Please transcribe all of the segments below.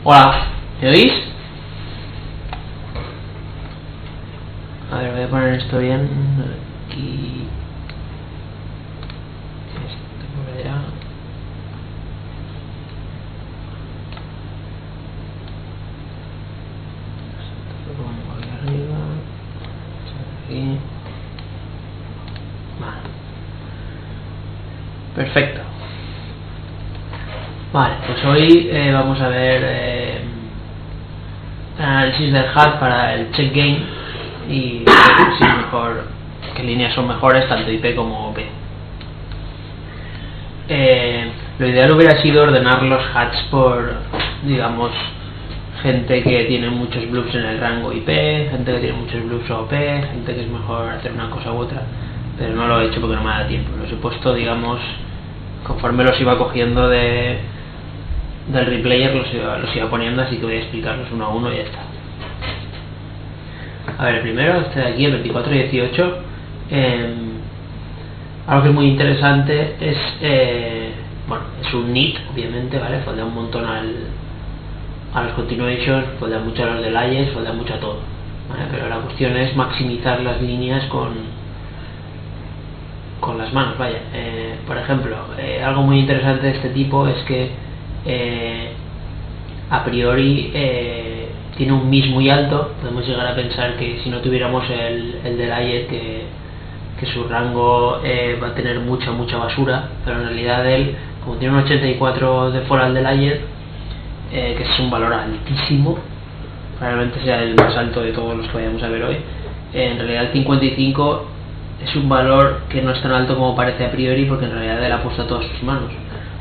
Hola, ¿me oís? A ver, voy a poner esto bien. Aquí. Esto por allá. Esto lo pongo aquí arriba. Aquí. Vale. Perfecto. Vale, pues hoy vamos a ver análisis del HUD para el check gain y si es mejor, qué líneas son mejores, tanto IP como OP. Lo ideal hubiera sido ordenar los HUDs por, digamos, gente que tiene muchos bloops en el rango IP, gente que tiene muchos bloops OP, gente que es mejor hacer una cosa u otra, pero no lo he hecho porque no me da tiempo. Los he puesto, digamos, conforme los iba cogiendo del replayer, los iba poniendo, así que voy a explicarlos uno a uno y ya está. A ver, el primero, este de aquí, el 2418, algo que es muy interesante es, bueno, es un NIT, obviamente, ¿vale? Foldea un montón a los continuations, foldea mucho a los de layers, foldea mucho a todo, ¿vale? Pero la cuestión es maximizar las líneas con las manos, vaya. Por ejemplo, algo muy interesante de este tipo es que a priori tiene un miss muy alto. Podemos llegar a pensar que si no tuviéramos el de layer, que su rango va a tener mucha basura, pero en realidad él, como tiene un 84 de for al de layer, que es un valor altísimo, probablemente sea el más alto de todos los que vayamos a ver hoy, en realidad el 55 es un valor que no es tan alto como parece a priori, porque en realidad él apuesta todas sus manos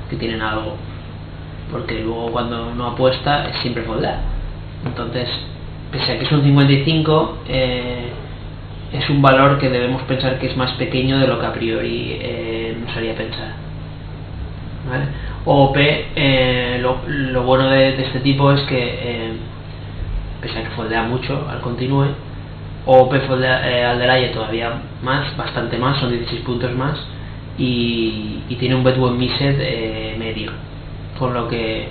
que tienen algo, porque luego cuando no apuesta es siempre foldar. Entonces, pese a que es un 55, es un valor que debemos pensar que es más pequeño de lo que a priori nos haría pensar, ¿vale? OP, lo bueno de este tipo es que pese a que foldea mucho al continue, OP foldea al delay todavía más, bastante más, son 16 puntos más, y tiene un bedwin missed medio, con lo que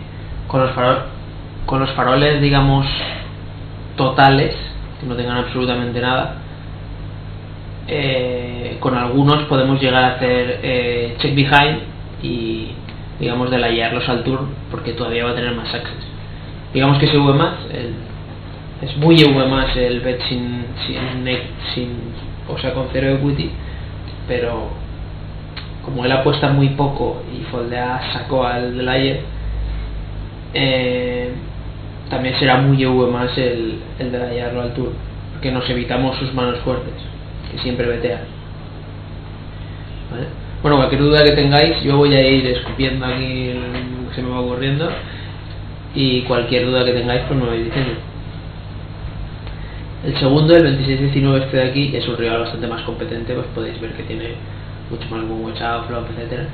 con los faroles, digamos, totales, que no tengan absolutamente nada, con algunos podemos llegar a hacer check behind y, digamos, delayarlos al turn, porque todavía va a tener más access. Digamos que es EV más, es muy EV más el bet o sea, con cero equity, pero como él apuesta muy poco y foldea saco al delayer, también será muy EV más el delayarlo al turn, porque nos evitamos sus manos fuertes, que siempre betean, ¿vale? Bueno, cualquier duda que tengáis, yo voy a ir escupiendo aquí lo que se me va ocurriendo, y cualquier duda que tengáis, pues me vais diciendo. El segundo, el 2619, este de aquí, es un rival bastante más competente, pues podéis ver que tiene mucho más buen watch-out, flop, etc.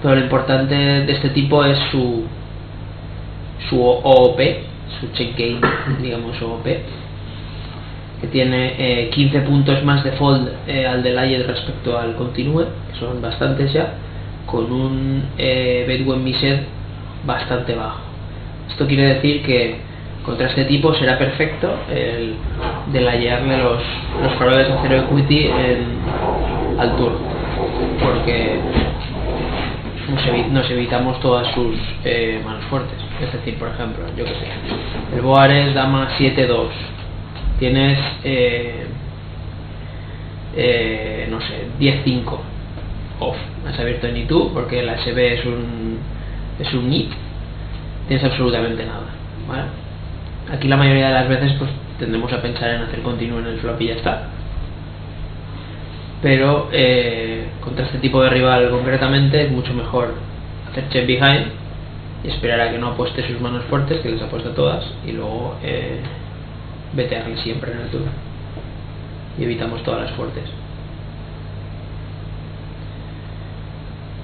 Pero lo importante de este tipo es su OOP, su check gain, digamos, OOP, que tiene 15 puntos más de fold al de layer respecto al continue, que son bastantes ya, con un bedwin missed bastante bajo. Esto quiere decir que contra este tipo será perfecto el delayarle los faroles de cero equity al turno, porque nos evitamos todas sus manos fuertes. Es decir, por ejemplo, yo que sé, el boar es dama 7-2, tienes no sé, 10-5 off, has abierto en E2 porque la SB es un NIT, tienes absolutamente nada, ¿vale? Aquí la mayoría de las veces pues tendemos a pensar en hacer continuo en el flop y ya está, pero contra este tipo de rival concretamente es mucho mejor hacer check behind y esperar a que no apueste sus manos fuertes, que les apuesta todas, y luego betearle siempre en el turno y evitamos todas las fuertes.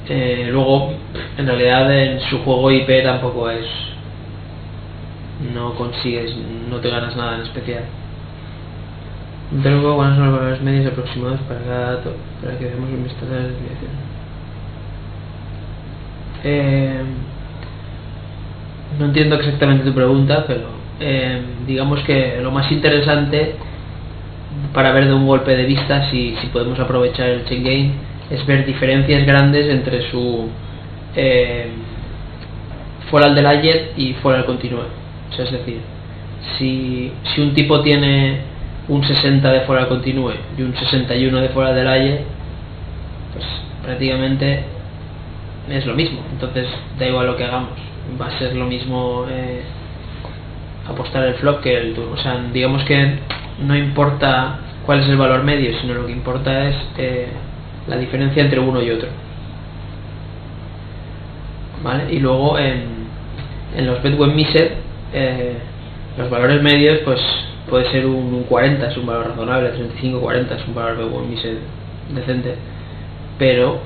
Luego, en realidad, en su juego IP tampoco es, no consigues, no te ganas nada en especial. Luego, ¿cuáles son los valores medios aproximados para cada dato? Para que veamos un vistazo a la desviación. no entiendo exactamente tu pregunta, pero digamos que lo más interesante para ver de un golpe de vista si podemos aprovechar el check gain es ver diferencias grandes entre su foral del ayer y foral continue. O sea, es decir, si un tipo tiene un 60 de foral continue y un 61 de foral del ayer, pues prácticamente es lo mismo. Entonces da igual lo que hagamos, va a ser lo mismo apostar el flop que el turno. O sea, digamos que no importa cuál es el valor medio, sino lo que importa es la diferencia entre uno y otro, ¿vale? Y luego en los bet when missed, los valores medios, pues puede ser un 40, es un valor razonable, 35-40 es un valor bet when missed decente, pero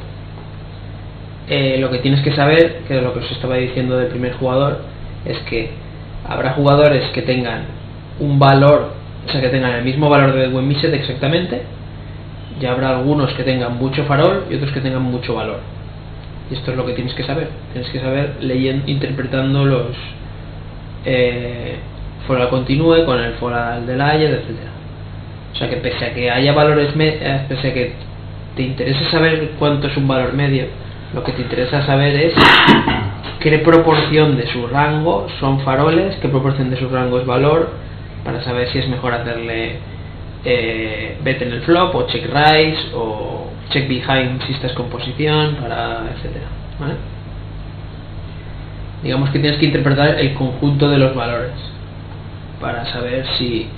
lo que tienes que saber, que es lo que os estaba diciendo del primer jugador, es que habrá jugadores que tengan un valor, o sea, que tengan el mismo valor de bet when missed exactamente, y habrá algunos que tengan mucho farol y otros que tengan mucho valor. Y esto es lo que tienes que saber. Tienes que saber leyendo, interpretando los foral continue con el foral del ayer, etcétera. O sea que pese a que haya valores, pese a que te interese saber cuánto es un valor medio, lo que te interesa saber es qué proporción de su rango son faroles, qué proporción de su rango es valor, para saber si es mejor hacerle bet en el flop o check raise o check behind si estás con posición, etcétera, ¿vale? Digamos que tienes que interpretar el conjunto de los valores para saber si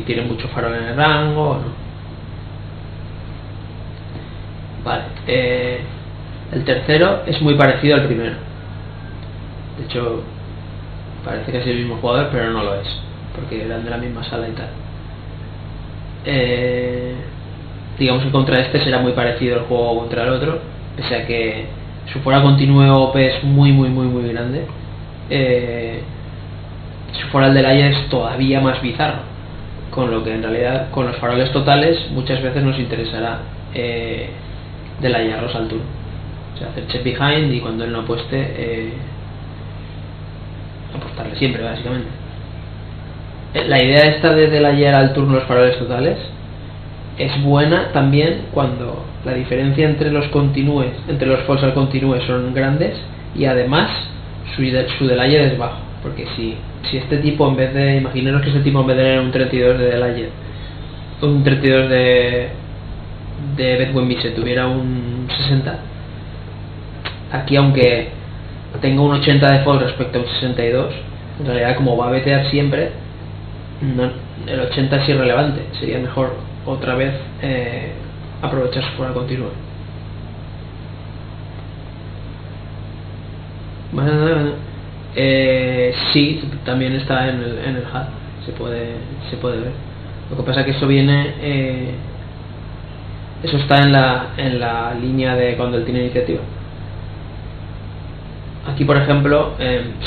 tiene mucho farol en el rango o no. Vale, el tercero es muy parecido al primero. De hecho, parece que es el mismo jugador, pero no lo es, porque eran de la misma sala y tal. Digamos que contra este será muy parecido el juego contra el otro, pese a que su foral continue OP es muy grande. Su foral del ayer es todavía más bizarro, con lo que en realidad con los faroles totales muchas veces nos interesará delayarlos al turno, o sea, hacer check behind y cuando él no apueste apostarle siempre, básicamente. La idea esta de delayar al turno los faroles totales es buena también cuando la diferencia entre los continues, entre los false al continue son grandes y además su delayer es bajo, porque si este tipo, en vez de, imaginaros que este tipo en vez de tener un 32 de delayer, un 32 de bet when missed tuviera un 60, aquí aunque tenga un 80 de fold respecto a un 62, en realidad como va a betear siempre, el 80 es irrelevante. Sería mejor otra vez aprovechar su foral continue. Bueno, sí, también está en el HUD, se puede ver. Lo que pasa es que eso viene, eso está en la línea de cuando él tiene iniciativa. Aquí, por ejemplo,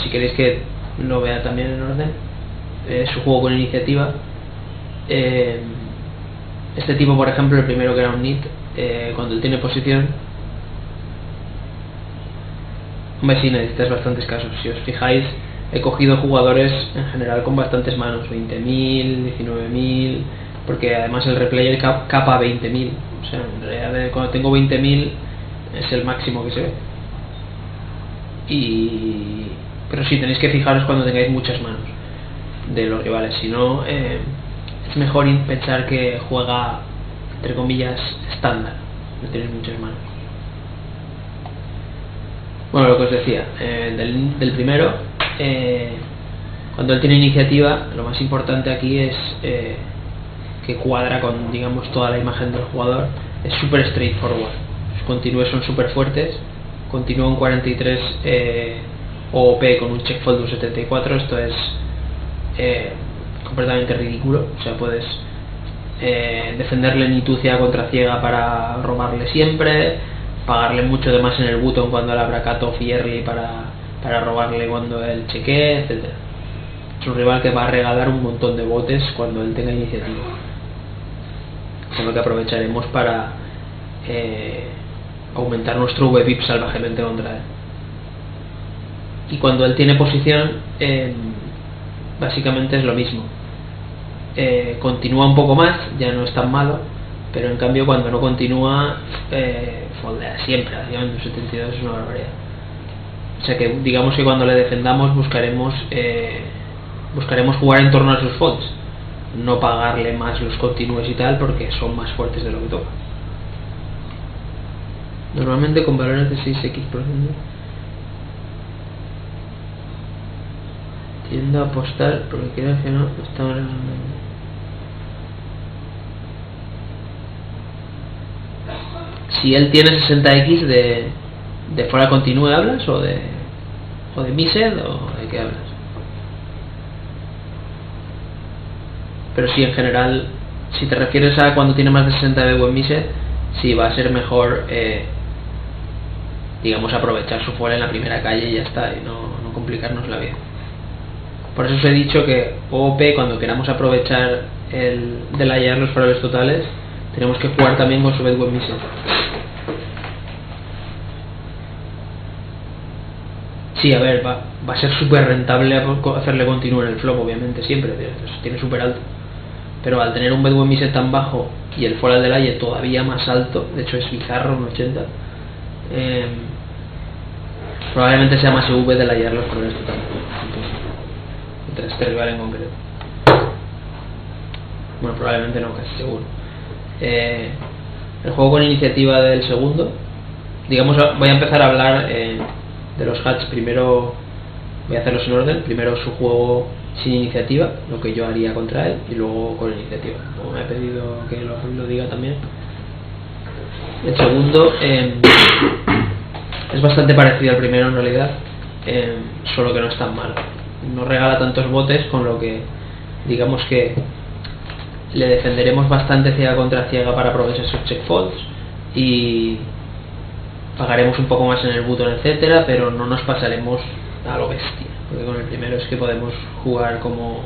si queréis que lo vea también en orden, su juego con iniciativa. Este tipo, por ejemplo, el primero que era un nit, cuando él tiene posición, hombre, sí, necesitas bastantes casos. Si os fijáis, he cogido jugadores en general con bastantes manos, 20.000, 19.000, porque además el replayer capa 20.000. O sea, en realidad cuando tengo 20.000 es el máximo que se ve. Pero sí, tenéis que fijaros cuando tengáis muchas manos de los rivales, si no es mejor pensar que juega entre comillas estándar, no tenéis muchas manos. Bueno, lo que os decía, del primero, cuando él tiene iniciativa, lo más importante aquí es que cuadra con, digamos, toda la imagen del jugador. Es súper straightforward, sus continues son súper fuertes, continúa un 43 OOP con un check fold de un 74, esto es completamente ridículo. O sea, puedes defenderle nitucia contra ciega para robarle siempre, pagarle mucho de más en el button cuando él abra cutoff y early para robarle cuando él chequee, etc. Es un rival que va a regalar un montón de botes cuando él tenga iniciativa, con lo que aprovecharemos para aumentar nuestro VPIP salvajemente contra él. y cuando él tiene posición básicamente es lo mismo. Continúa un poco más, ya no es tan malo, pero en cambio cuando no continúa foldea siempre. Básicamente un 72 es una barbaridad. O sea que digamos que cuando le defendamos buscaremos jugar en torno a sus folds, no pagarle más los continuos y tal, porque son más fuertes de lo que toca. Normalmente con valores de 6x%. Tiendo a apostar porque quiero que no estamos en... Si él tiene 60x de fuera continúe, ¿hablas? ¿O de mised? ¿O de qué hablas? Pero sí, en general, si te refieres a cuando tiene más de 60 de buen mised, sí va a ser mejor digamos aprovechar su fuera en la primera calle y ya está, y no complicarnos la vida. Por eso os he dicho que OP, cuando queramos aprovechar el delayar los faroles totales, tenemos que jugar también con su bet buen mised. Sí, a ver, va a ser súper rentable hacerle continuo en el flop, obviamente, siempre, tiene súper alto. Pero al tener un bet buen mised tan bajo y el fuera del aire todavía más alto, de hecho es bizarro, un 80, probablemente sea más EV de layar los faroles totales. Contra este rival en concreto. Bueno, probablemente no, casi seguro. El juego con iniciativa del segundo, digamos, voy a empezar a hablar de los hats. Primero voy a hacerlos en orden. Primero su juego sin iniciativa, lo que yo haría contra él, y luego con iniciativa, como me ha pedido que lo diga también. El segundo es bastante parecido al primero en realidad, solo que no es tan malo. No regala tantos botes, con lo que digamos que le defenderemos bastante ciega contra ciega para aprovechar sus check folds y pagaremos un poco más en el button, etcétera, pero no nos pasaremos a lo bestia, porque con el primero es que podemos jugar como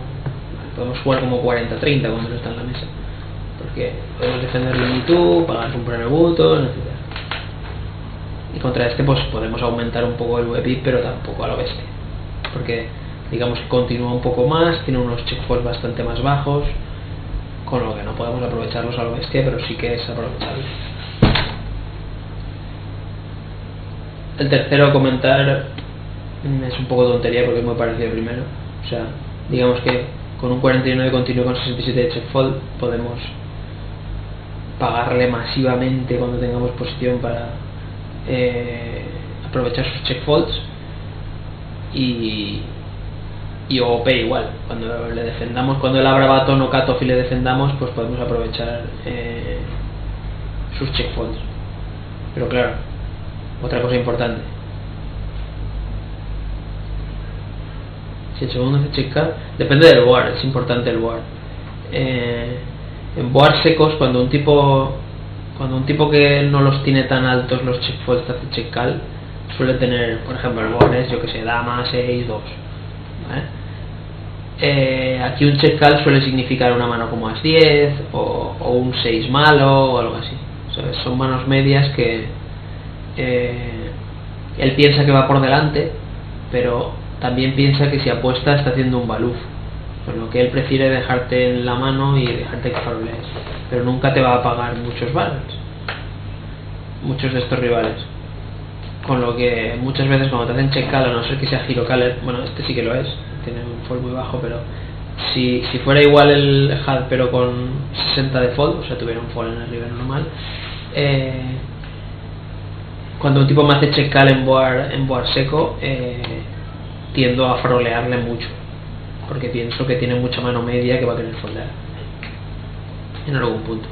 40-30 cuando no está en la mesa, porque podemos defender limitud, pagar un primer button, etcétera. Y contra este pues podemos aumentar un poco el VP, pero tampoco a lo bestia, porque digamos que continúa un poco más, tiene unos check folds bastante más bajos, con lo que no podemos aprovecharlos a lo bestia, pero sí que es aprovechable. El tercero a comentar es un poco tontería porque es muy parecido al primero. O sea, digamos que con un 49 continuo con 67 de check fold podemos pagarle masivamente cuando tengamos posición para aprovechar sus check folds, y OP igual, cuando le defendamos, cuando él abra button o cutoff y le defendamos, pues podemos aprovechar sus check folds. Pero claro, otra cosa importante, si el segundo hace check call, depende del board, es importante el board. En board secos, cuando un tipo que no los tiene tan altos los check folds hace check call, suele tener, por ejemplo, el board es, yo que sé, dama 6, 2, ¿vale? Aquí un check call suele significar una mano como as 10 o un 6 malo o algo así. O sea, son manos medias que él piensa que va por delante, pero también piensa que si apuesta está haciendo un bluff, por lo que él prefiere dejarte en la mano y dejarte que farolees, pero nunca te va a pagar muchos balance, muchos de estos rivales. Con lo que muchas veces cuando te hacen check call, a no ser que sea giro caller, bueno, este sí que lo es, tiene un fold muy bajo, pero si fuera igual el HUD pero con 60 de fold, o sea, tuviera un fold en el nivel normal, cuando un tipo me hace check call en board seco, tiendo a farolearle mucho, porque pienso que tiene mucha mano media que va a querer foldear en algún punto.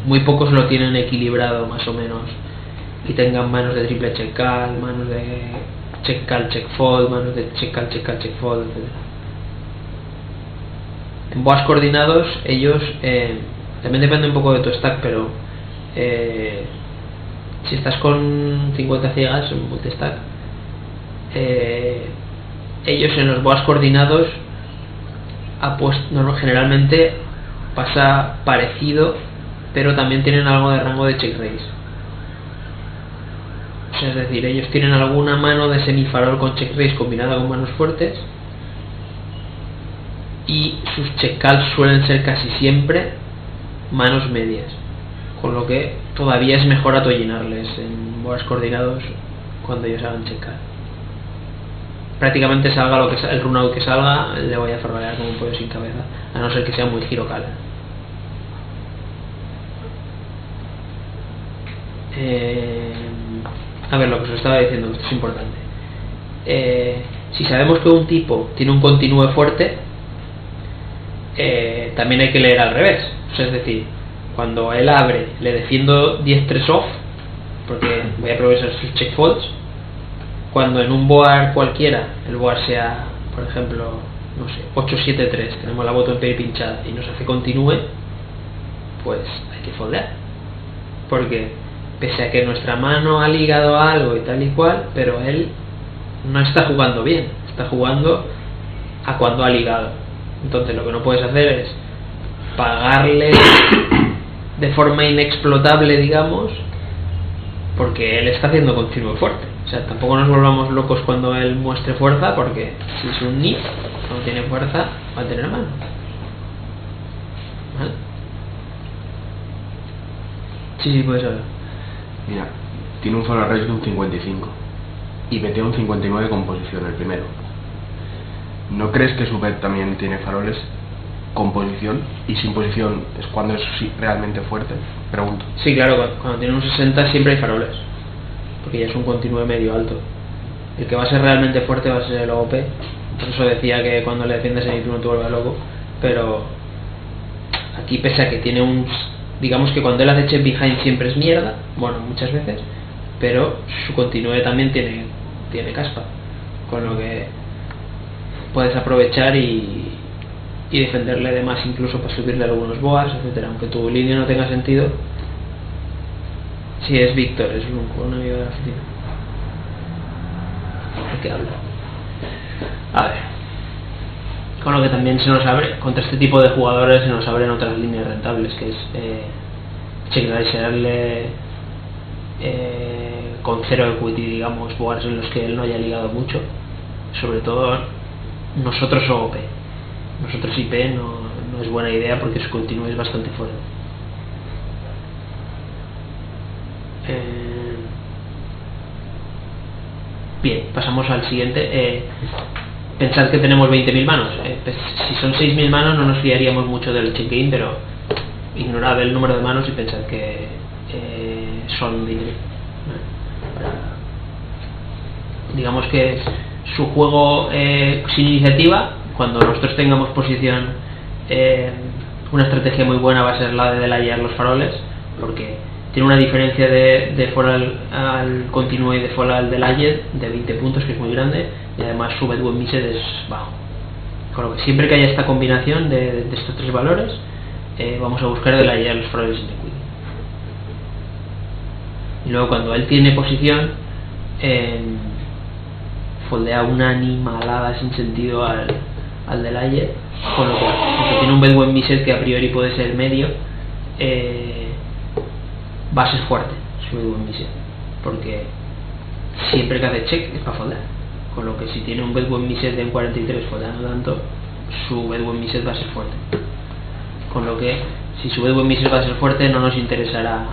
Muy pocos lo tienen equilibrado más o menos y tengan manos de triple check call, manos de check call check fold, manos de check call check fold, etc. En boas coordinados ellos también depende un poco de tu stack, pero si estás con 50 ciegas en multistack, ellos en los boas coordinados generalmente pasa parecido, pero también tienen algo de rango de check raise. sea, es decir, ellos tienen alguna mano de semifarol con check raise combinada con manos fuertes, y sus check calls suelen ser casi siempre manos medias, con lo que todavía es mejor atollinarles en boas coordinados cuando ellos hagan check call. Prácticamente salga lo que el run out que salga, le voy a farvalear como un pollo sin cabeza, a no ser que sea muy giro cala. A ver, lo que os estaba diciendo, esto es importante. Si sabemos que un tipo tiene un continúe fuerte, también hay que leer al revés. O sea, es decir, cuando él abre, le defiendo 10-3 off, porque voy a aprovechar sus check folds. Cuando en un board cualquiera, el board sea, por ejemplo, no sé, 8-7-3, tenemos la bottom pair pinchada y nos hace continúe, pues hay que foldear. Porque pese a que nuestra mano ha ligado a algo y tal y cual, pero él no está jugando bien, está jugando a cuando ha ligado. Entonces lo que no puedes hacer es pagarle de forma inexplotable, digamos, porque él está haciendo continuo fuerte. O sea, tampoco nos volvamos locos cuando él muestre fuerza, porque si es un nif, no tiene fuerza, va a tener mano. ¿Vale? Sí, puedes hablar. Mira, tiene un follow range de un 55 y metió un 59 con posición el primero. ¿No crees que su bet también tiene faroles con posición? Y sin posición es cuando es realmente fuerte, pregunto. Sí, claro, cuando tiene un 60 siempre hay faroles, porque ya es un continuo medio alto. El que va a ser realmente fuerte va a ser el OP. Por eso decía que cuando le defiendes en el te vuelve loco. Pero aquí, pese a que tiene un... digamos que cuando él hace check behind siempre es mierda, bueno, muchas veces, pero su continúe también tiene caspa, con lo que puedes aprovechar y defenderle de más, incluso para subirle algunos boas, etcétera. Aunque tu línea no tenga sentido. Sí, es Víctor, es un amigo de la oficina. ¿De qué habla? A ver, con lo que también se nos abre, contra este tipo de jugadores se nos abren otras líneas rentables, que es check-raiserle con cero equity, digamos, boards en los que él no haya ligado mucho, sobre todo nosotros o OP. Nosotros IP no es buena idea porque su continuo es bastante fuerte. Bien, pasamos al siguiente. Pensad que tenemos 20.000 manos. Pues, si son 6.000 manos no nos fiaríamos mucho del check game, pero ignorad el número de manos y pensad que son 20.000. Digamos que su juego sin iniciativa, cuando nosotros tengamos posición, una estrategia muy buena va a ser la de delayar los faroles, porque tiene una diferencia de foral al continuo y de foral al delayed de 20 puntos, que es muy grande, y además su bet when missed es bajo. Con lo que siempre que haya esta combinación de estos tres valores, vamos a buscar delayar los faroles sin equity. Y luego cuando él tiene posición, foldea una animalada sin sentido al delayed, con lo que aunque tiene un bet when missed que a priori puede ser medio, va a ser fuerte su bet when missed, porque siempre que hace check es para foldear, con lo que si tiene un bet when missed de un 43 foldeando tanto, su bet when missed va a ser fuerte, con lo que si su bet when missed va a ser fuerte no nos interesará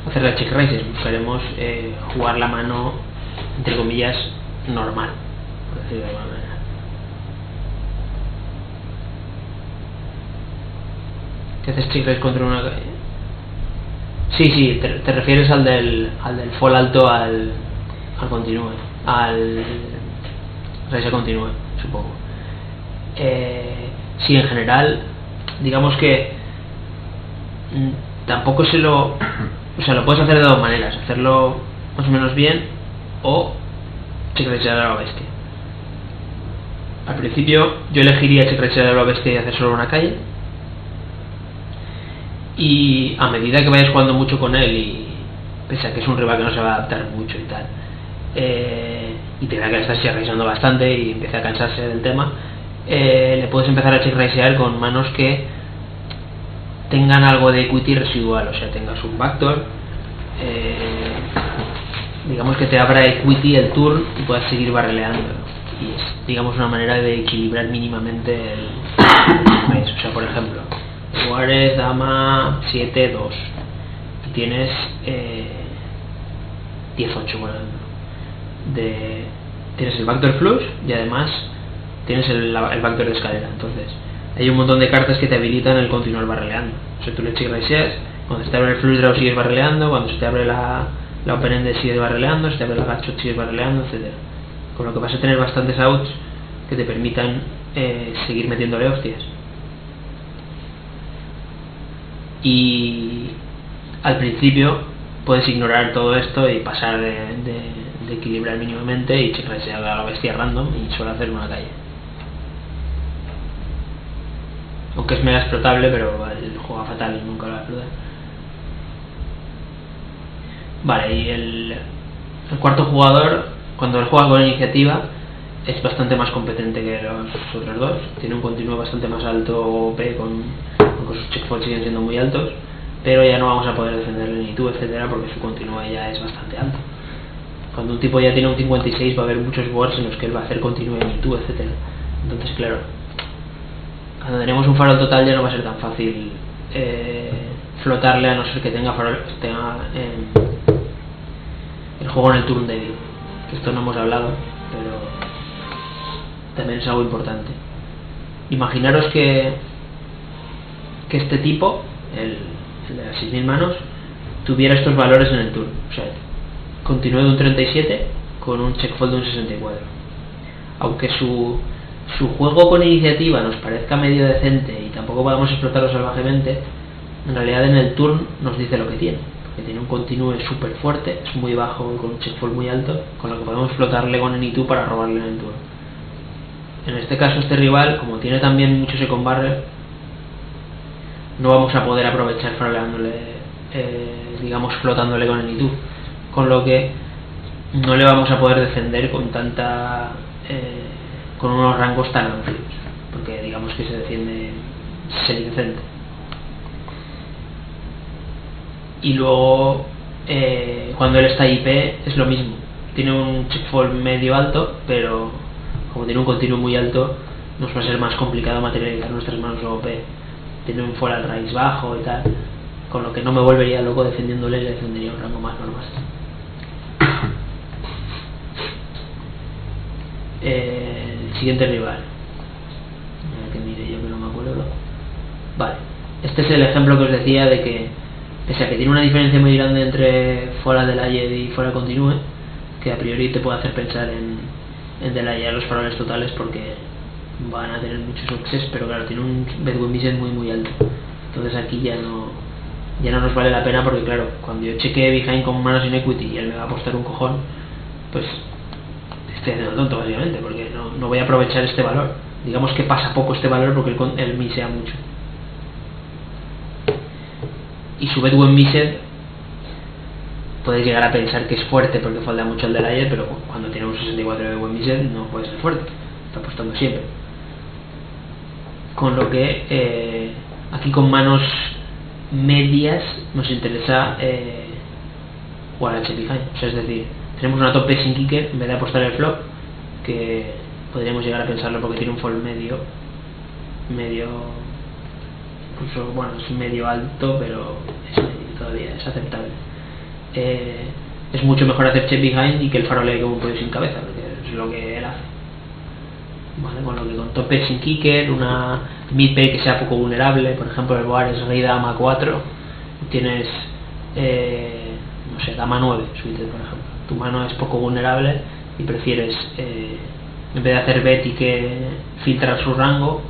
hacer la check raises, buscaremos jugar la mano entre comillas normal, por decirlo de alguna manera. ¿Te haces check raise contra una calle? Sí, te refieres al del fall alto al continue, al raise continue, supongo. Sí, en general, digamos que tampoco o sea, lo puedes hacer de dos maneras, hacerlo más o menos bien o check raisear a la bestia. Al principio yo elegiría check raisear a la bestia y hacer solo una calle, y a medida que vayas jugando mucho con él, y pese a que es un rival que no se va a adaptar mucho y tal, y te vea que le estás check raiseando bastante y empieza a cansarse del tema, le puedes empezar a check raisear con manos que tengan algo de equity residual, o sea, tengas un backdoor digamos que te abra equity el turn y puedas seguir barreleando, y es, digamos, una manera de equilibrar mínimamente el mes. O sea, por ejemplo, jugadores dama 7-2 y tienes 10-8, por ejemplo, tienes el backdoor flush y además tienes el backdoor de escalera. Entonces hay un montón de cartas que te habilitan el continuar barreleando. O sea, tú le check raiseas, cuando se te abre el flush draw sigues barreleando, cuando se te abre la open ended sigues barreleando, se te abre la gutshot sigues barreleando, etc. Con lo que vas a tener bastantes outs que te permitan seguir metiéndole hostias. Y al principio puedes ignorar todo esto y pasar de equilibrar mínimamente y check raisear a la bestia random y solo hacer una calle. Aunque es mega explotable, pero el juega fatal y nunca lo va a explotar. Vale, y el cuarto jugador, cuando él juega con iniciativa, es bastante más competente que los otros dos. Tiene un continuo bastante más alto OP, con sus checkpoints siguen siendo muy altos, pero ya no vamos a poder defenderle ni tú, etcétera, porque su continuo ya es bastante alto. Cuando un tipo ya tiene un 56 va a haber muchos boards en los que él va a hacer continuo ni tú, etcétera. Entonces, claro, cuando tenemos un farol total ya no va a ser tan fácil flotarle, a no ser que tenga el juego en el turn débil. Esto no hemos hablado, pero también es algo importante. Imaginaros que este tipo, el de las 6000 manos, tuviera estos valores en el turn. O sea, continúe de un 37 con un check fold de un 64. Aunque su juego con iniciativa nos parezca medio decente y tampoco podamos explotarlo salvajemente, en realidad en el turn nos dice lo que tiene. Que tiene un continúe súper fuerte, es muy bajo y con un check fold muy alto, con lo que podemos flotarle con N2 para robarle en el turno. En este caso este rival, como tiene también mucho second barrel, no vamos a poder aprovechar faroleándole, digamos flotándole con N2, con lo que no le vamos a poder defender con con unos rangos tan amplios, porque digamos que se defiende semidecente. Y luego cuando él está IP es lo mismo, tiene un check fold medio alto, pero como tiene un continuo muy alto nos va a ser más complicado materializar nuestras manos OP. Tiene un fall al raíz bajo y tal, con lo que no me volvería loco defendiéndole, le defendería un rango más normal. El siguiente rival, que mire yo que no me acuerdo. Vale, este es el ejemplo que os decía de que, pese a que tiene una diferencia muy grande entre fuera del Ayed y fuera continúe, que a priori te puede hacer pensar en delayar los faroles totales porque van a tener muchos success, pero claro, tiene un bedwin miser muy alto. Entonces aquí ya no nos vale la pena, porque claro, cuando yo chequee behind con manos in equity y él me va a apostar un cojón, pues estoy haciendo tonto básicamente, porque no voy a aprovechar este valor. Digamos que pasa poco este valor porque él misea mucho. Y su bedwin miser podéis llegar a pensar que es fuerte porque falta mucho el del ayer, pero cuando tiene un 64 de bedwin miser no puede ser fuerte, está apostando siempre. Con lo que aquí con manos medias nos interesa jugar al check behind. O sea, es decir, tenemos una top sin kicker en vez de apostar el flop, que podríamos llegar a pensarlo porque tiene un fold medio, incluso, bueno, es medio alto, pero todavía es aceptable. Es mucho mejor hacer check behind y que el farole como un pollo sin cabeza, porque es lo que él hace. Vale, con lo que con top sin kicker, una mid pair que sea poco vulnerable, por ejemplo el board es rey dama 4, tienes no sé, dama 9 suited, por ejemplo, tu mano es poco vulnerable y prefieres en vez de hacer bet y que filtrar su rango,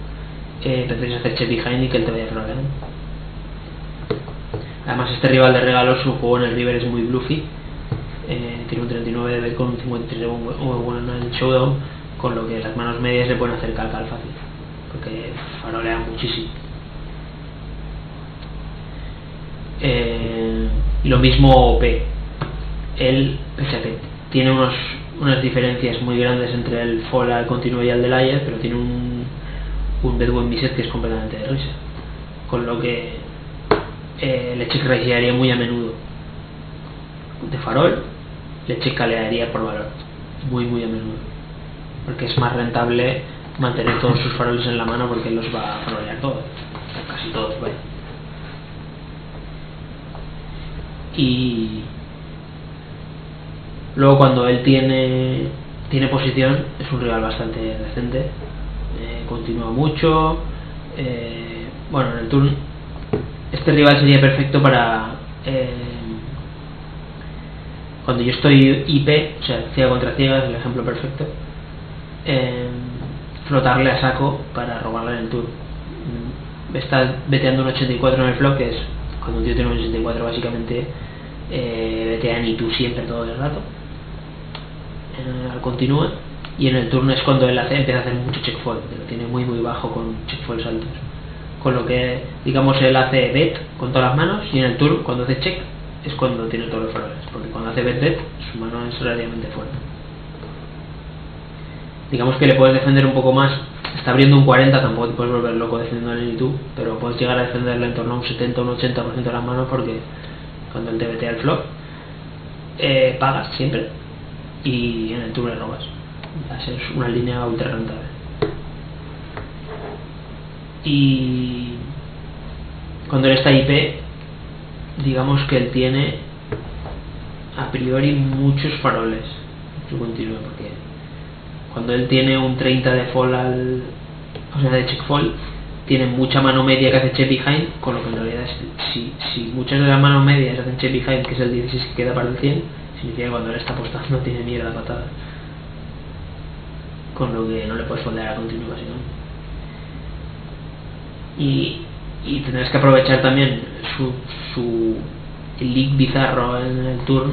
prefieres hacer check behind y que él te vaya faroleando. Además este rival de regalo, su juego en el river es muy bluffy, tiene un 39 de bet con un 53 de bueno en el showdown, con lo que las manos medias le pueden hacer calcal fácil, porque farolea muchísimo. Y lo mismo OP, él, pese a que tiene unas diferencias muy grandes entre el fall al continuo y al del ayer, pero tiene un bedwin miser que es completamente de risa, con lo que le check raisearía muy a menudo. de farol, le checalearía por valor, muy a menudo, porque es más rentable mantener todos sus faroles en la mano porque él los va a farolear todos, casi todos, vaya. Y luego cuando él tiene posición es un rival bastante decente, continúa mucho, bueno, en el turno este rival sería perfecto para cuando yo estoy IP, o sea, ciega contra ciega es el ejemplo perfecto, flotarle a saco para robarle en el turno. Está veteando un 84 en el flop, que es cuando un tío tiene un 84 básicamente vetea ni tú siempre todo el rato, al continúa, y en el turno es cuando él empieza a hacer mucho check fold, lo tiene muy bajo con check folds altos, con lo que digamos él hace bet con todas las manos, y en el turno cuando hace check es cuando tiene todos los faroles, porque cuando hace bet su mano es relativamente fuerte. Digamos que le puedes defender un poco más, está abriendo un 40, tampoco te puedes volver loco defendiendo el tú, pero puedes llegar a defenderlo en torno a un 70 o un 80% de las manos, porque cuando él te vetea el flop pagas siempre y en el turno le robas. Es una línea ultra rentable. Y cuando él está IP, digamos que él tiene a priori muchos faroles. Yo continúo porque cuando él tiene un 30 de fold o sea, de check fold, tiene mucha mano media que hace check behind, con lo que en realidad si muchas de las manos medias hacen check behind, que es el 16 que queda para el 100, significa que cuando él está apostando tiene mierda patada, con lo que no le puedes foldear a continuo básicamente. Y tendrás que aprovechar también su leak bizarro en el turn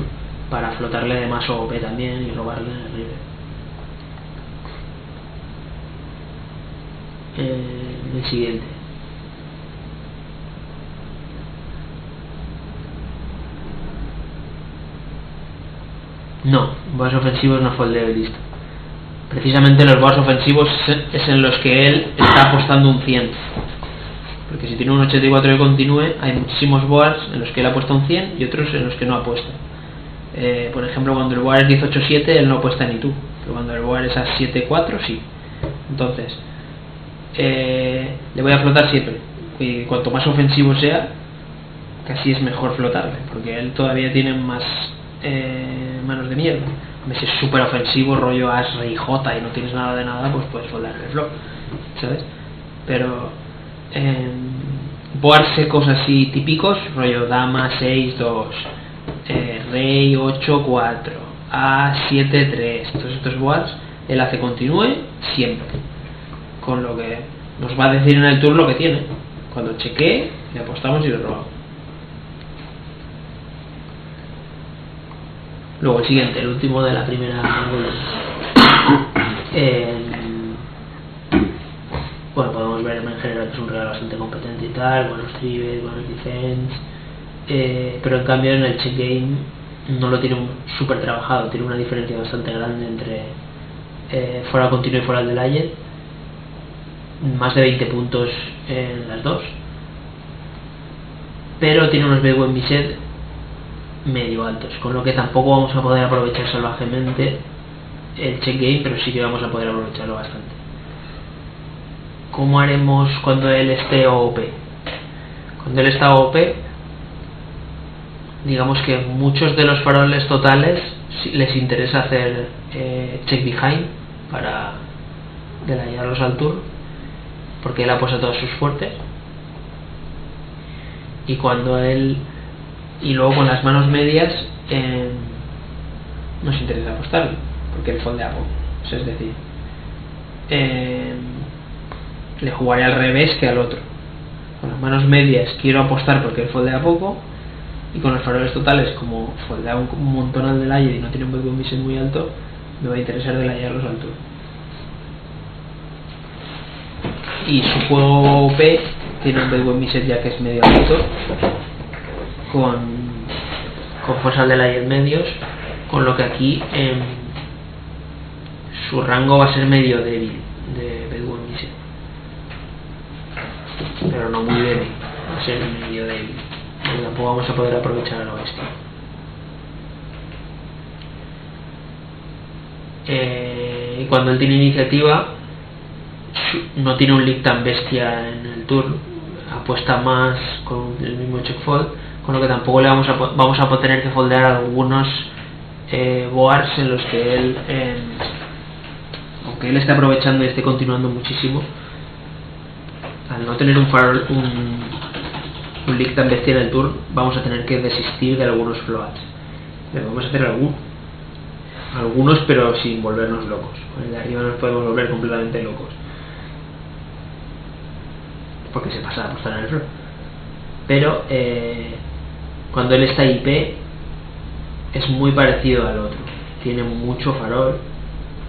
para flotarle de más OP también y robarle en el river. El siguiente. No, boas ofensivos no foldeo y listo. Precisamente los boas ofensivos es en los que él está apostando un 100, porque si tiene un 84 que continúe, hay muchísimos boas en los que él apuesta un 100 y otros en los que no apuesta. Por ejemplo, cuando el boar es 18-7 él no apuesta ni tú, pero cuando el boar es a 7-4 sí. Entonces le voy a flotar siempre, y cuanto más ofensivo sea casi es mejor flotarle, porque él todavía tiene más manos de mierda. Si es súper ofensivo, rollo as, rey, j y no tienes nada de nada, pues puedes foldar el flop, ¿sabes? Pero board secos así típicos, rollo dama 6-2, rey 8-4, a 7-3, todos estos boards él hace continúe siempre, con lo que nos va a decir en el turno lo que tiene. Cuando chequee le apostamos y le robamos. Luego el siguiente, el último de la primera bueno, podemos ver en general que es un regalo bastante competente y tal, buenos tribes, buenos defense, pero en cambio en el check game no lo tiene súper trabajado, tiene una diferencia bastante grande entre fuera continuo y fuera del ayer, más de 20 puntos en las dos, pero tiene unos big win set medio altos, con lo que tampoco vamos a poder aprovechar salvajemente el check game, pero sí que vamos a poder aprovecharlo bastante. ¿Cómo haremos cuando él esté OP? Cuando él está OP, digamos que muchos de los faroles totales les interesa hacer check behind para delayarlos al turno, porque él apuesta todos sus fuertes, y cuando él y luego con las manos medias nos interesa apostarlo porque él foldea poco, o sea, es decir, le jugaré al revés que al otro. Con las manos medias quiero apostar porque él foldea poco, y con los faroles totales, como foldea un montón al delayer y no tiene un big win muy alto, me va a interesar delayarlos al turno. Y su juego OP tiene un big win ya que es medio alto, con fuerza de layer medios, con lo que aquí su rango va a ser medio débil de Bedouin Mission, pero no muy débil, va a ser medio débil, porque tampoco vamos a poder aprovechar a lo bestia. Y cuando él tiene iniciativa, no tiene un leak tan bestia en el turno, apuesta más con el mismo check fold, con lo que tampoco le vamos a tener que foldear algunos boards en los que él, aunque él esté aprovechando y esté continuando muchísimo, al no tener un farol, un leak tan bestia en el turno, vamos a tener que desistir de algunos floats. Pero vamos a hacer algunos, pero sin volvernos locos. Con el de arriba nos podemos volver completamente locos, porque se pasa a apostar en el flop. Pero cuando él está IP es muy parecido al otro, tiene mucho farol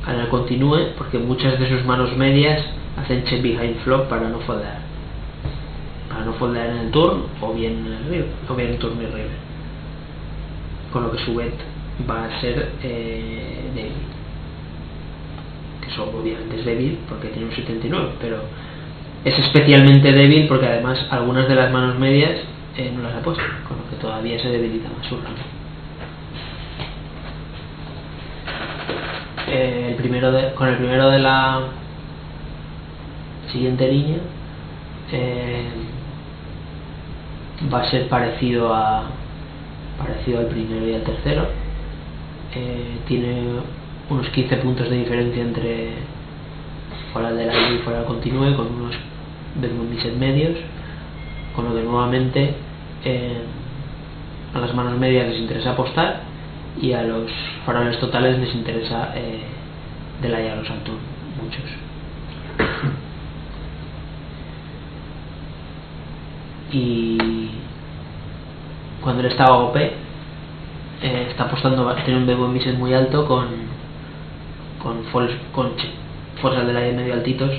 al el continúe, porque muchas de sus manos medias hacen check behind flop para no foldear en el turn o bien en el river, o bien en turn y river, con lo que su bet va a ser débil, que eso obviamente es débil porque tiene un 79, pero es especialmente débil porque además algunas de las manos medias no las ha puesto, con lo que todavía se debilita más su rango. Con el primero de la siguiente línea va a ser parecido al primero y al tercero. Tiene unos 15 puntos de diferencia entre fuera del aire y fuera del continúe, con unos misset medios, con lo que nuevamente a las manos medias les interesa apostar y a los faroles totales les interesa delayar a los altos, muchos. Y cuando él está OP está apostando, tiene un bebo misset muy alto con fuerzas del aire medio altitos,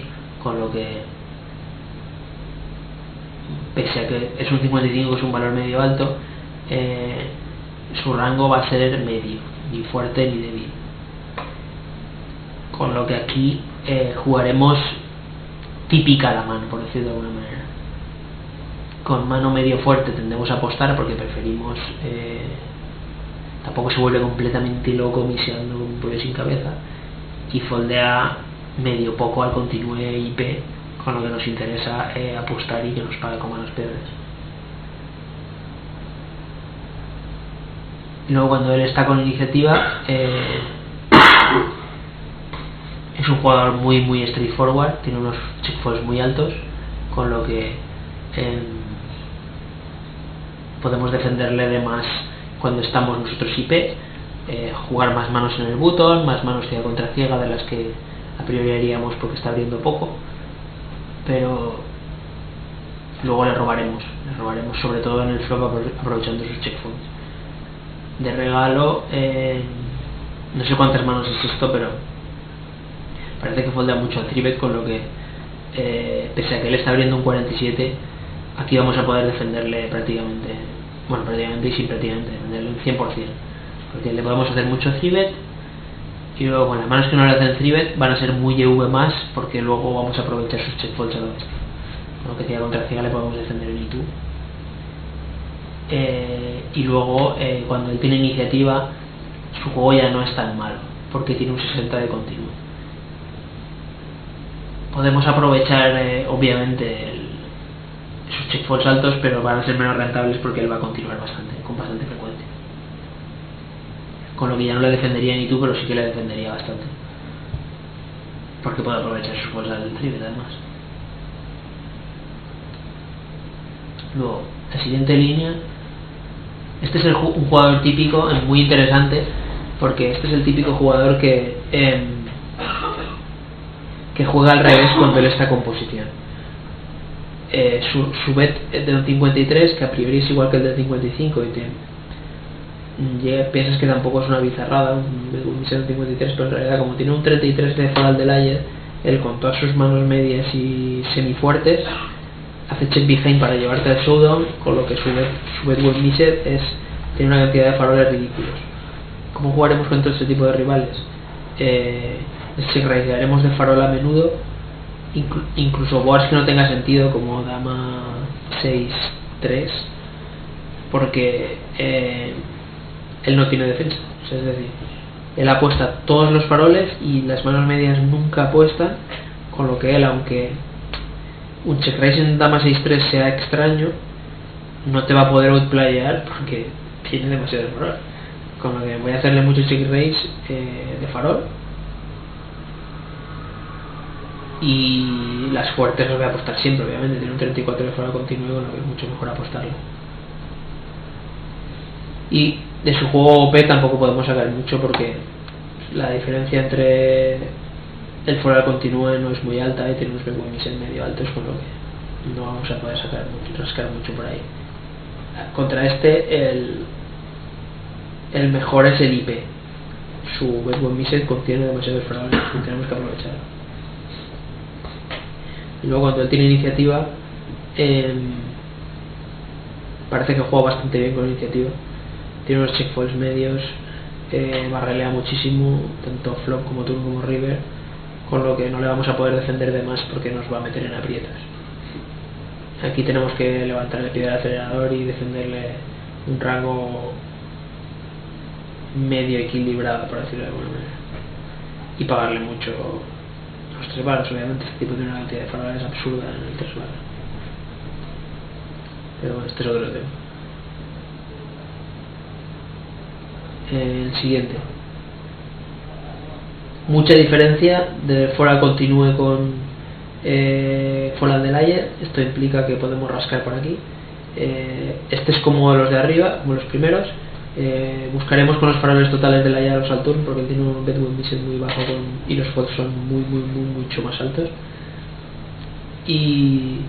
con lo que, pese a que es un 55, es un valor medio alto, su rango va a ser medio, ni fuerte ni débil, con lo que aquí jugaremos típica la mano, por decirlo de alguna manera. Con mano medio fuerte tendemos a apostar porque preferimos, tampoco se vuelve completamente loco miseando un pollo sin cabeza, y foldea medio poco al continúe IP, con lo que nos interesa apostar y que nos pague con manos peores. Y luego cuando él está con iniciativa es un jugador muy straightforward, tiene unos check folds muy altos, con lo que podemos defenderle de más cuando estamos nosotros IP, jugar más manos en el button, más manos ciega contra ciega de las que a priori haríamos porque está abriendo poco, pero luego le robaremos sobre todo en el flop aprovechando sus check folds. De regalo, no sé cuántas manos es esto, pero parece que foldea mucho al 3-bet, con lo que pese a que él está abriendo un 47, aquí vamos a poder defenderle prácticamente y sin prácticamente, defenderle un 100%, porque le podemos hacer mucho 3-bet y luego con las manos que no le hacen 3-bet van a ser muy EV más, porque luego vamos a aprovechar sus check folds a lo bestia, con lo que ciega contra ciega le podemos defender el I2. Y luego cuando él tiene iniciativa su juego ya no es tan malo porque tiene un 60 de continuo. Podemos aprovechar obviamente sus check folds altos, pero van a ser menos rentables porque él va a continuar con bastante frecuencia, con lo que ya no le defendería ni tú, pero sí que le defendería bastante porque puede aprovechar sus fuerzas del trivet además. Luego la siguiente línea, este es un jugador típico, muy interesante, porque este es el típico jugador que juega al revés cuando él está con posición. Su bet es de un 53, que a priori es igual que el del 55, y piensas que tampoco es una bizarrada, un 53, pero en realidad como tiene un 33 de foral del ayer, él con todas sus manos medias y semifuertes hace check behind para llevarte al showdown, con lo que su bet win misset tiene una cantidad de faroles ridículos. ¿Cómo jugaremos contra este tipo de rivales? Check raisearemos de farol a menudo, incluso boards que no tenga sentido como dama 6-3, porque él no tiene defensa, o sea, es decir, Él apuesta todos los faroles y las manos medias nunca apuestan, con lo que él, aunque un check raise en dama 6-3 sea extraño, no te va a poder outplayar porque tiene demasiado farol. Con lo que voy a hacerle mucho check raise de farol, y las fuertes las voy a apostar siempre, obviamente. Tiene un 34 de farol continuo, con lo que es mucho mejor apostarlo. Y de su juego OP tampoco podemos sacar mucho porque la diferencia entre el farol continuo no es muy alta y tiene unos big wins en medio altos, con lo que no vamos a poder rascar mucho por ahí. Contra este, el mejor es el IP. Su big win contiene demasiados faroles y tenemos que aprovecharlo. Y luego cuando él tiene iniciativa, parece que juega bastante bien con iniciativa. Tiene unos check folds medios, barrelea muchísimo, tanto flop como turn como river, con lo que no le vamos a poder defender de más porque nos va a meter en aprietos. Aquí tenemos que levantar el pie del acelerador y defenderle un rango medio equilibrado, por decirlo de alguna manera, y pagarle mucho los 3 balas. Obviamente este tipo tiene una cantidad de faroles absurda en el 3 balas, pero bueno, este es otro tema. El siguiente, mucha diferencia de fuera continúe con fuera del layer. Esto implica que podemos rascar por aquí. Este es como los de arriba, como los primeros. Buscaremos con los faroles totales del layer los turn porque tiene un bedwin vision muy bajo y los folds son mucho más altos. Y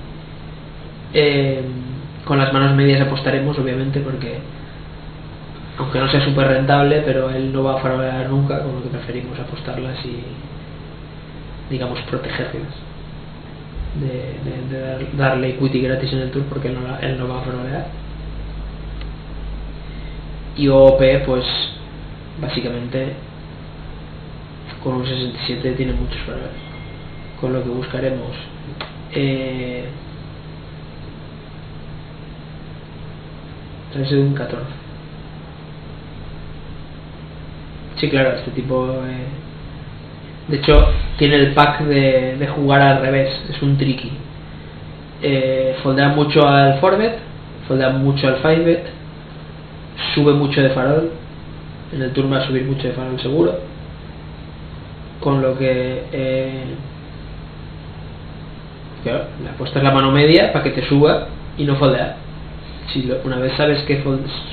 con las manos medias apostaremos, obviamente, porque aunque no sea súper rentable, pero él no va a farolear nunca, con lo que preferimos apostarlas y, digamos, protegerlas de darle equity gratis en el tour, porque él no va a farolear. Y OP, pues básicamente con un 67 tiene muchos faroles, con lo que buscaremos traerse de un 14. Sí, claro, este tipo de hecho tiene el pack de jugar al revés, es un tricky. Foldea mucho al 4bet, foldea mucho al 5bet, sube mucho de farol, en el turno va a subir mucho de farol seguro, con lo que claro, le apuestas la mano media para que te suba y no foldear. Si una vez sabes que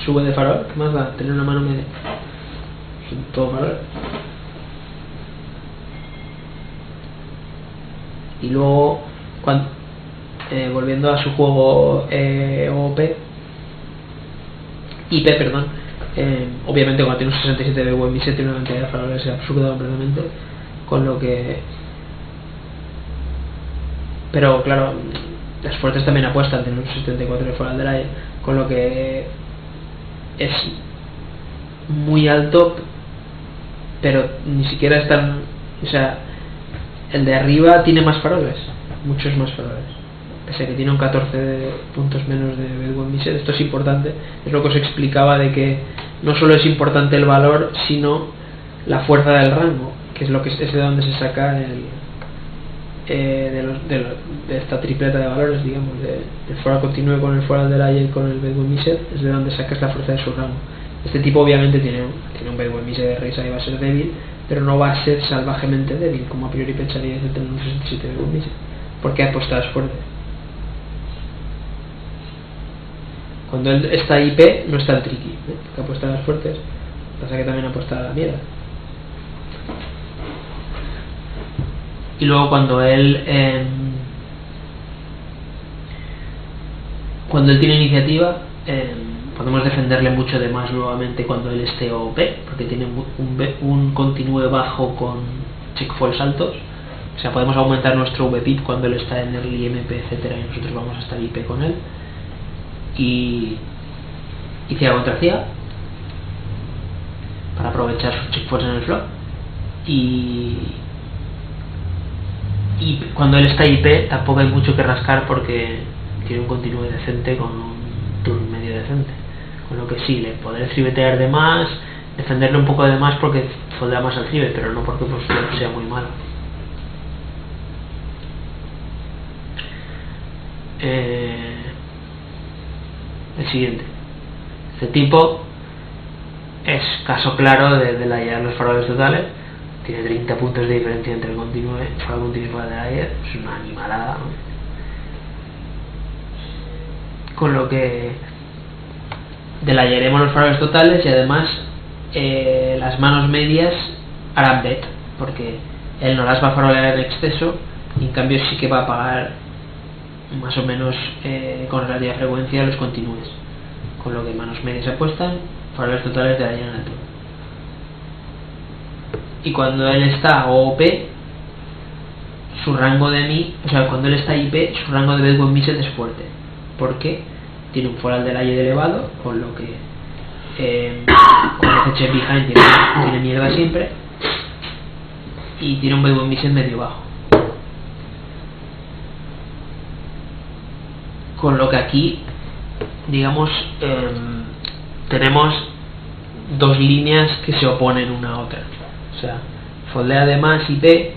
sube de farol, ¿qué más va? Tener una mano media, todo farol. Y luego volviendo a su juego IP, perdón, obviamente cuando tiene un 67 de buen tiene una cantidad de faroles absurda completamente, con lo que, pero claro, las fuertes también apuestan, tienen un 74 de farol del aire, con lo que es muy alto, pero ni siquiera es tan, o sea, el de arriba tiene más faroles, muchos más faroles, pese a que tiene un 14 puntos menos de Bedouin Miser. Esto es importante, es lo que os explicaba de que no solo es importante el valor, sino la fuerza del rango, que es lo que es de donde se saca de esta tripleta de valores, digamos, del fuera continúe con el fuera del aire y con el Bedouin Miser, es de donde sacas la fuerza de su rango. Este tipo obviamente tiene un Bedouin Miser de Reisa y va a ser débil, pero no va a ser salvajemente débil, como a priori pensaríais de tener un 67 Bedouin Miser, porque ha apostado fuerte. Cuando él está IP no es tan tricky, que apuesta a las fuertes, pasa que también apuesta a la mierda. Y luego cuando él tiene iniciativa, podemos defenderle mucho de más nuevamente cuando él esté OP, porque tiene un continúe bajo con check falls altos. O sea, podemos aumentar nuestro VPIP cuando él está en early MP, etcétera, y nosotros vamos a estar IP con él. Y ciega contra ciega para aprovechar sus check falls en el flop. Y cuando él está IP tampoco hay mucho que rascar porque tiene un continúe decente con un turn medio decente, con lo que sí, le podré tribetear de más, defenderle un poco de más porque foldea más al river, pero no porque pues, sea muy malo. El siguiente. Este tipo es caso claro de la idea de los faroles totales. Tiene 30 puntos de diferencia entre el continuo y fuera de ayer. Es una animalada, ¿no? Con lo que delayaremos los faroles totales y además las manos medias harán bet, porque él no las va a farolear en exceso y en cambio sí que va a pagar más o menos con relativa frecuencia los continúes, con lo que manos medias apuestan, faroles totales delayan al todo. Y cuando él está OP, su rango de mi, o sea, cuando él está IP, su rango de bet buen miset es fuerte, porque tiene un foral del aire elevado, con lo que cuando hace check behind tiene mierda siempre, y tiene un bet buen miset medio bajo, con lo que aquí digamos tenemos dos líneas que se oponen una a otra. O sea, foldea de más IP,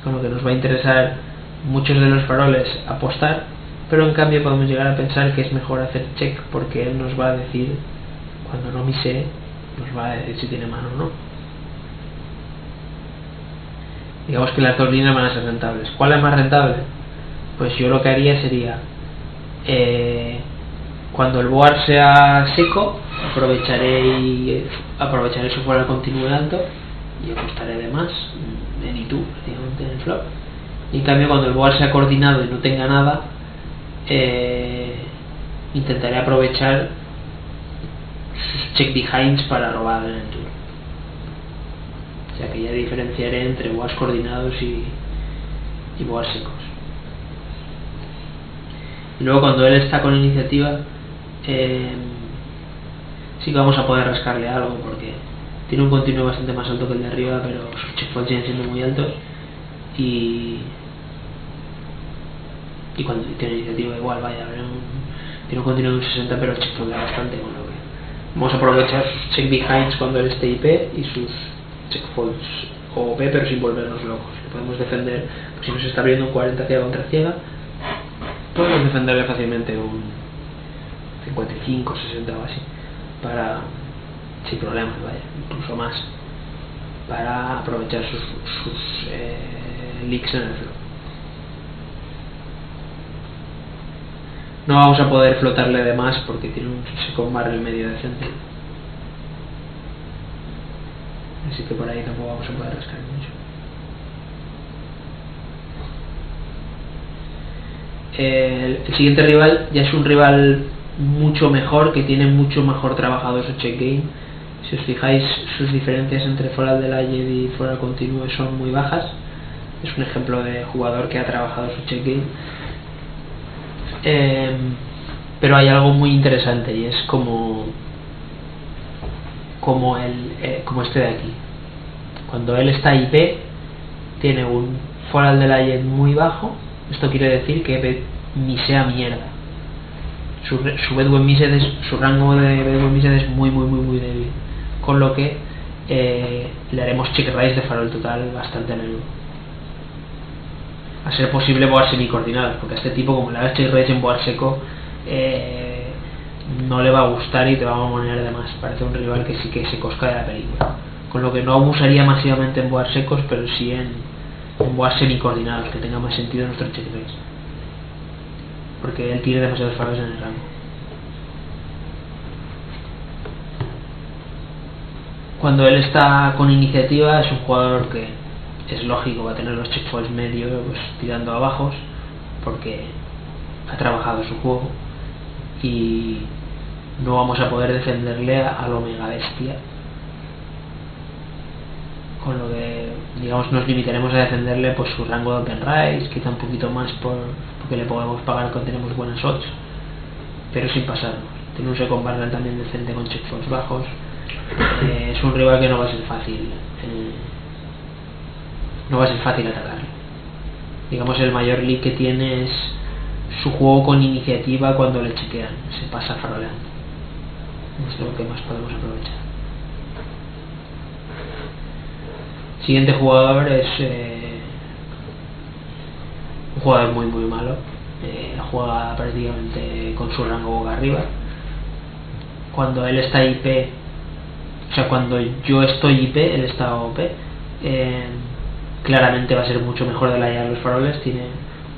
con lo que nos va a interesar muchos de los faroles apostar, pero en cambio podemos llegar a pensar que es mejor hacer check, porque él nos va a decir, cuando no misee, nos va a decir si tiene mano o no. Digamos que las dos líneas van a ser rentables. ¿Cuál es más rentable? Pues yo lo que haría sería cuando el board sea seco, aprovecharé su fuera continuo alto y apostaré de más en I2 prácticamente en el flop. Y en cambio cuando el board sea coordinado y no tenga nada, intentaré aprovechar sus check behinds para robar en el turno. O sea que ya diferenciaré entre boards coordinados y boards secos. Y luego cuando él está con iniciativa, sí que vamos a poder rascarle algo, porque tiene un continuo bastante más alto que el de arriba, pero sus check folds siguen siendo muy altos, y cuando tiene iniciativa igual, vaya, tiene un continuo de un 60, pero el check fold bastante, con lo que vamos a aprovechar sus check behinds cuando él esté IP y sus check folds OP, pero sin volvernos locos. Le podemos defender, pues si nos está abriendo un 40 ciega contra ciega, podemos defenderle fácilmente un 55, 60 o así, sin problemas, vaya, incluso más, para aprovechar sus leaks en el flop. No vamos a poder flotarle de más porque tiene un second barrel medio decente, así que por ahí tampoco vamos a poder rascar mucho. El siguiente rival ya es un rival mucho mejor, que tiene mucho mejor trabajado su check game. Si os fijáis, sus diferencias entre foral del ayer y foral continuo son muy bajas. Es un ejemplo de jugador que ha trabajado su check game. Pero hay algo muy interesante, y es como este de aquí. Cuando él está IP, tiene un foral del ayer muy bajo. Esto quiere decir que misea mierda. Su rango de bet buen miset es muy débil, con lo que le haremos check raise de farol total bastante a menudo, a ser posible board semi-coordinados, porque a este tipo, como le hagas check raise en board seco, no le va a gustar y te va a mamonear de más. Parece un rival que sí que se cosca de la película, con lo que no abusaría masivamente en board secos, pero sí en board semi-coordinados, que tenga más sentido nuestro check raise, porque él tiene demasiados faroles en el rango. Cuando él está con iniciativa, es un jugador que es lógico, va a tener los check folds medio, pues, tirando a bajos, porque ha trabajado su juego y no vamos a poder defenderle a lo mega bestia, con lo que digamos nos limitaremos a defenderle pues su rango de open raise, quizá un poquito más porque le podemos pagar cuando tenemos buenas 8, pero sin pasarnos. Tiene un second barrel también decente con check folds bajos. Es un rival que no va a ser fácil atacar. Digamos, el mayor leak que tiene es su juego con iniciativa cuando le chequean, se pasa faroleando. Es lo que más podemos aprovechar. Siguiente jugador es un jugador muy muy malo. Juega prácticamente con su rango boca arriba. Cuando él está IP, o sea, cuando yo estoy IP, él está OP. Claramente va a ser mucho mejor del aire a los faroles. Tiene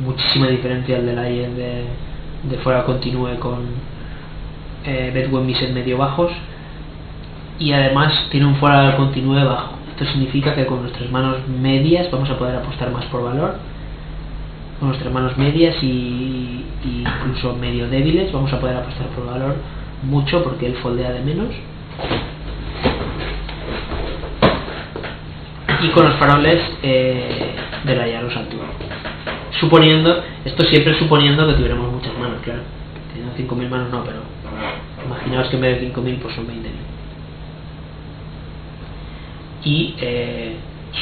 muchísima diferencia el del aire de fuera continúe con Bedouin Miser medio bajos, y además tiene un fuera continúe bajo. Esto significa que con nuestras manos medias vamos a poder apostar más por valor. Con nuestras manos medias y incluso medio débiles vamos a poder apostar por valor mucho, porque él foldea de menos. Y con los faroles de la llave altura. Suponiendo, esto siempre suponiendo que tuviéramos muchas manos, claro. Teniendo 5.000 manos no, pero imaginaos que en vez de 5.000 pues son 20.000. Y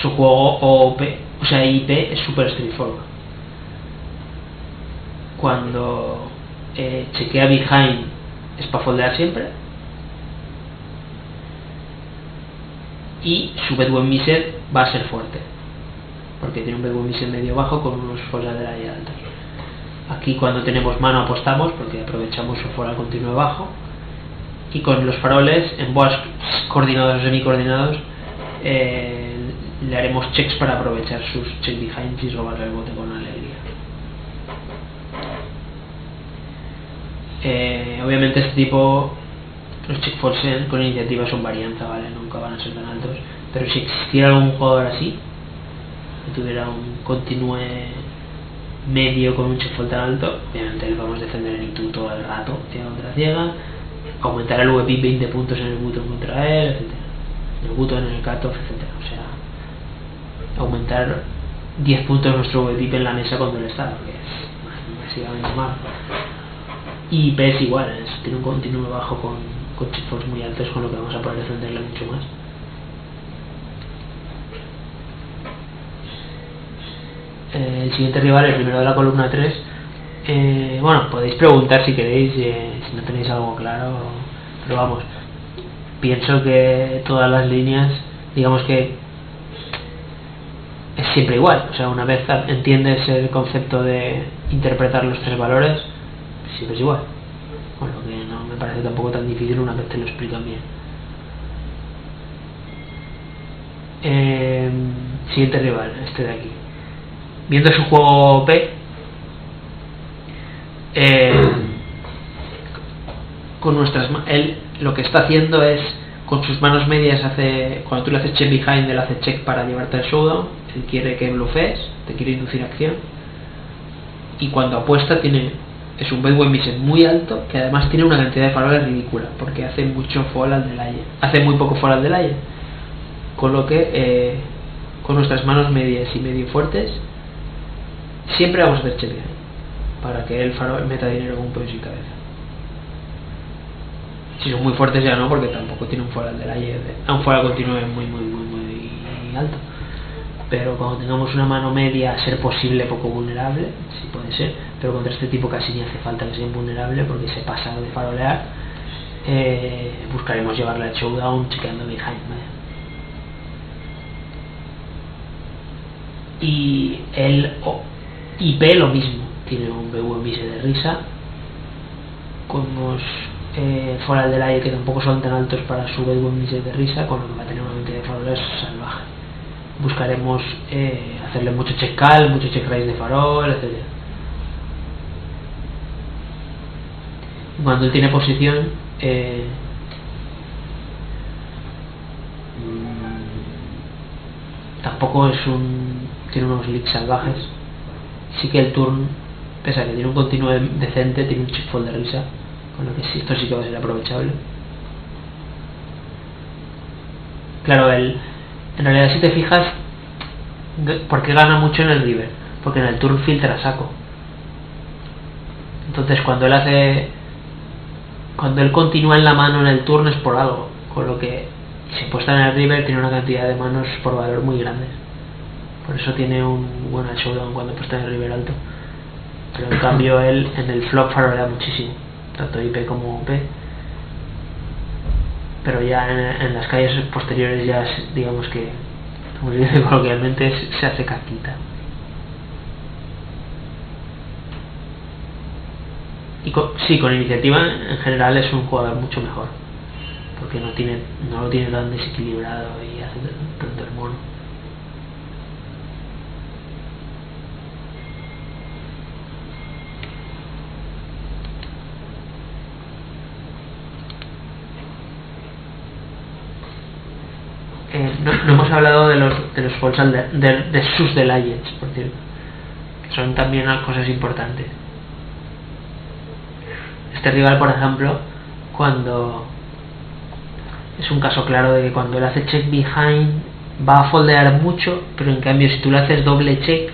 su juego OP, o sea IP, es super straightforward. Cuando chequea behind es para foldear siempre. Y su Bedouin Miser va a ser fuerte, porque tiene un Bedouin Miser medio bajo con unos foras de la alta. Aquí cuando tenemos mano apostamos porque aprovechamos su fora continuo bajo. Y con los faroles en boas coordinados o semicoordinados le haremos checks para aprovechar sus check behinds y robarle el bote con alegría. Obviamente este tipo, los check folds con iniciativa son varianza, ¿vale? Nunca van a ser tan altos, pero si existiera algún jugador así que tuviera un continúe medio con un check fold tan alto, obviamente le vamos a defender en itu todo el rato, ciega contra ciega, aumentar el VP 20 puntos en el button contra él, etc. El button en el cutoff, etc. O sea, aumentar 10 puntos nuestro VP en la mesa cuando él está, que es masivamente malo. Y IP es igual, tiene un continuo bajo con check folds muy altos, con lo que vamos a poder defenderle mucho más. El siguiente rival, el primero de la columna 3, bueno, podéis preguntar si queréis, si no tenéis algo claro, pero vamos, pienso que todas las líneas, digamos que es siempre igual. O sea, una vez entiendes el concepto de interpretar los tres valores, siempre es igual. Bueno, que no me parece tampoco tan difícil una vez te lo explican bien. Siguiente rival, este de aquí. Viendo su juego P, con nuestras él lo que está haciendo es con sus manos medias cuando tú le haces check behind, él hace check para llevarte al showdown. Él quiere que bluffes, te quiere inducir acción, y cuando apuesta es un Bedouin Miser muy alto, que además tiene una cantidad de faroles ridícula, porque hace mucho fall al del aire, hace muy poco fall al del aire, con lo que con nuestras manos medias y medio fuertes siempre vamos a hacer check behind para que el farol meta dinero con un peso y cabeza. Si son muy fuertes ya no, porque tampoco tiene un fall al del aire, un fall continuo muy alto. Pero cuando tengamos una mano media, a ser posible poco vulnerable, sí puede ser, pero contra este tipo casi ni hace falta que sea invulnerable porque se pasa de farolear. Buscaremos llevarle al showdown chequeando behind, ¿vale? Y el IP lo mismo, tiene un Bedouin Miser de risa con unos foral del aire que tampoco son tan altos para su Bedouin Miser de risa, con lo que va a tener una cantidad de faroles salvaje. Buscaremos hacerle mucho check call, mucho check raise de farol, etc. Cuando él tiene posición, tampoco tiene unos leaks salvajes. Sí que el turn, pese a que tiene un continuo decente, tiene un check fold de risa, con lo que sí, esto sí que va a ser aprovechable. Claro, en realidad, si te fijas, ¿por qué gana mucho en el river? Porque en el turn filtra a saco. Entonces cuando él continúa en la mano en el turn es por algo, con lo que si apuesta en el river tiene una cantidad de manos por valor muy grandes. Por eso tiene un buen showdown cuando apuesta en el river alto. Pero en cambio él en el flop farolea muchísimo, tanto IP como OP. Pero ya en las calles posteriores ya digamos que como se dice coloquialmente, se hace caquita. Y sí, con iniciativa en general es un jugador mucho mejor, porque no lo tiene tan desequilibrado y hace tanto el mono. No hemos hablado de los falls de sus delayers, por cierto, que son también cosas importantes. Este rival, por ejemplo, cuando es un caso claro de que cuando él hace check behind va a foldear mucho, pero en cambio si tú le haces doble check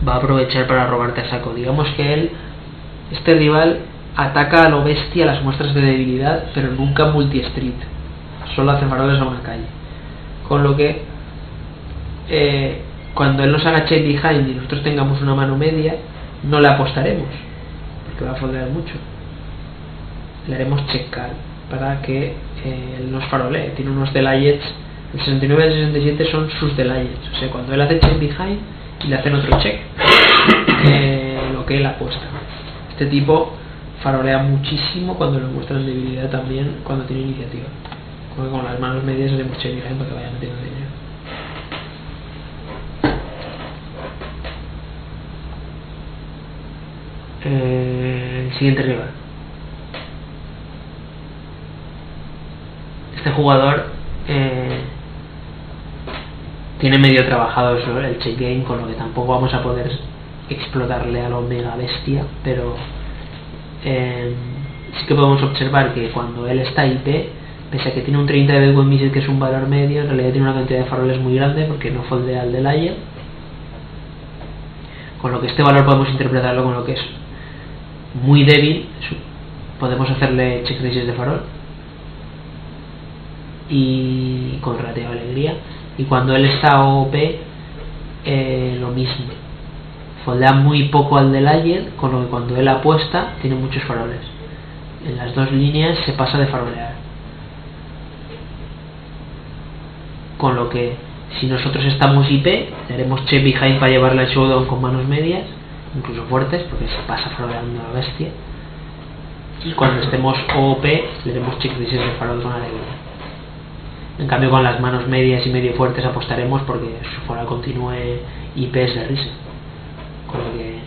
va a aprovechar para robarte a saco. Digamos que este rival ataca a lo bestia las muestras de debilidad, pero nunca multi-street, solo hace faroles a una calle. Con lo que cuando él nos haga check behind y nosotros tengamos una mano media, no le apostaremos, porque va a foldear mucho. Le haremos check call para que él nos farolee. Tiene unos delayers, el 69 y el 67 son sus delayers, o sea, cuando él hace check behind y le hacen otro check, lo que él apuesta. Este tipo farolea muchísimo cuando le muestran debilidad, también cuando tiene iniciativa. Como que con las manos medias hacemos check behind para que vaya metiendo dinero. El siguiente rival. Este jugador tiene medio trabajado el check game, con lo que tampoco vamos a poder explotarle a lo mega bestia, pero sí que podemos observar que cuando él está IP, pese a que tiene un 30 de Backward Missile, que es un valor medio, en realidad tiene una cantidad de faroles muy grande porque no foldea al delayer, con lo que este valor podemos interpretarlo con lo que es muy débil. Podemos hacerle check raises de farol y con relativa alegría, y cuando él está OP lo mismo, foldea muy poco al delayer, con lo que cuando él apuesta tiene muchos faroles. En las dos líneas se pasa de farolear, con lo que si nosotros estamos IP le haremos check behind para llevarle al showdown con manos medias, incluso fuertes, porque se pasa faroleando a la bestia, y cuando estemos OP le haremos check raises de farol con alegría. En cambio con las manos medias y medio fuertes apostaremos porque su farol continúe IPs de risa, con lo que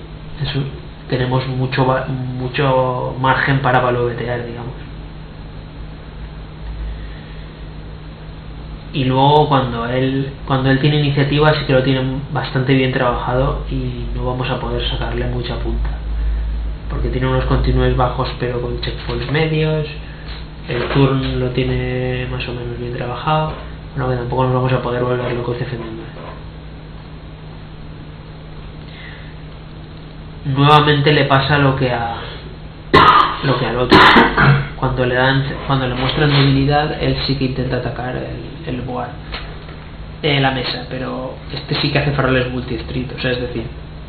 tenemos mucho margen para palovetear, digamos. Y luego cuando él tiene iniciativa sí que lo tiene bastante bien trabajado y no vamos a poder sacarle mucha punta, porque tiene unos continuos bajos pero con check falls medios. El turn lo tiene más o menos bien trabajado, bueno, que tampoco nos vamos a poder volver locos defendiendo. Nuevamente le pasa lo que al otro. Cuando le muestran debilidad, él sí que intenta atacar el board, la mesa, pero este sí que hace faroles multi-street, o sea, es decir,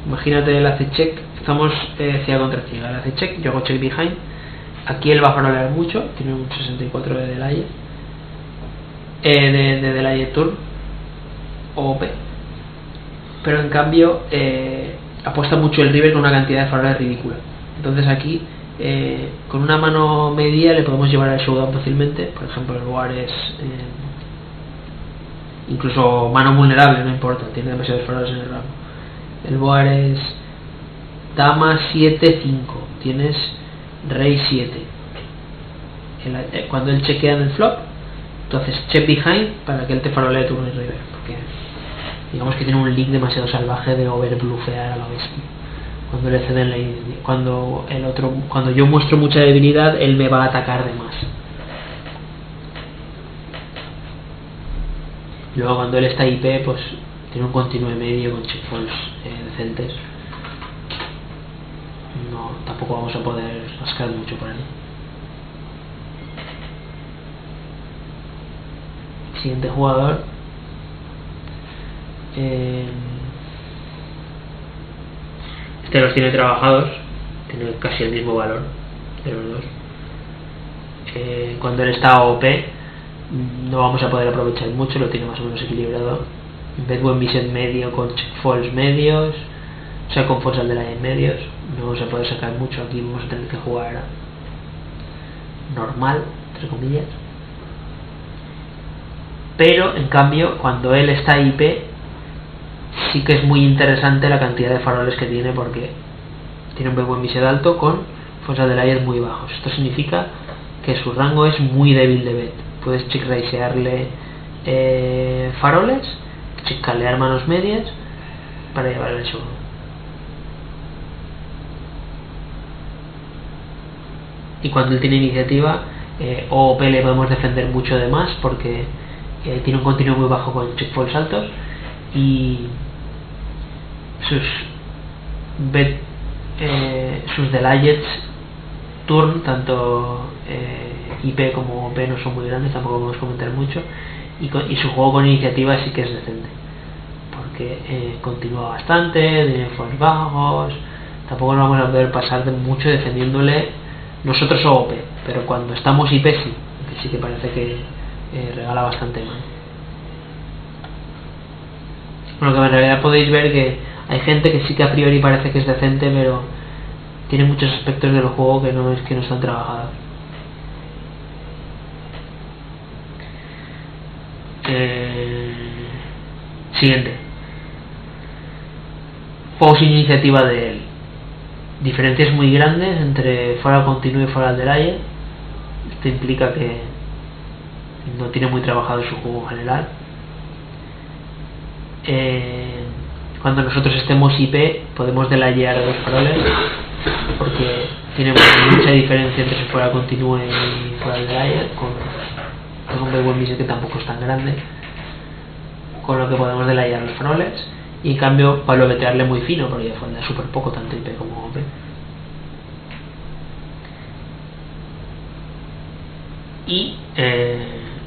imagínate, él hace check, estamos ciega contra ciega, él hace check, yo hago check behind. Aquí él va a farolear mucho, tiene un 64 de delayer, de delayer turn OP, pero en cambio apuesta mucho el river con una cantidad de faroles ridícula. Entonces aquí con una mano media le podemos llevar al showdown fácilmente. Por ejemplo, el lugar es incluso mano vulnerable, no importa, tiene demasiados faroles en el rango. El board es dama 7-5, tienes rey 7. Cuando él chequea en el flop, tú haces check behind para que él te farolee turno y river, porque digamos que tiene un link demasiado salvaje de overbluffear a la bestia. Cuando le ceden cuando yo muestro mucha debilidad, él me va a atacar de más. Luego cuando él está IP, pues tiene un continuo medio con check falls decentes. No, tampoco vamos a poder rascar mucho por él. Siguiente jugador. Este los tiene trabajados, tiene casi el mismo valor de los dos. Cuando él está OP no vamos a poder aprovechar mucho, lo tiene más o menos equilibrado, En vez de buen Bisset medio con check falls medios, o sea, con falls al delay medios, no se puede sacar mucho. Aquí vamos a tener que jugar normal, entre comillas. Pero en cambio, cuando él está IP, sí que es muy interesante la cantidad de faroles que tiene, porque tiene un buen Bisset alto con falls al delay muy bajos. Esto significa que su rango es muy débil de bet. Puedes check raisearle faroles, checkalear manos medias para llevar el show. Y cuando él tiene iniciativa, OP le podemos defender mucho de más, porque tiene un continuo muy bajo con check falls altos, y sus delayers turn, tanto IP como OP, no son muy grandes, tampoco podemos comentar mucho, y su juego con iniciativa sí que es decente, porque continúa bastante, tiene falls bajos, tampoco nos vamos a poder pasar de mucho defendiéndole nosotros o OP, pero cuando estamos IP sí, que sí que parece que regala bastante mal. Bueno, que en realidad podéis ver que hay gente que sí que a priori parece que es decente, pero tiene muchos aspectos del juego que no están trabajados. Siguiente. Juego sin iniciativa de él. Diferencias muy grandes entre fuera continuo y fuera del aire. Esto implica que no tiene muy trabajado su juego en general. Cuando nosotros estemos IP podemos delayar los faroles, porque tiene mucha diferencia entre si fuera continuo y fuera del aire, con un buen Bisset que tampoco es tan grande, con lo que podemos delayar los faroles. Y en cambio para betearle muy fino, porque fonda súper poco, tanto IP como OP. Y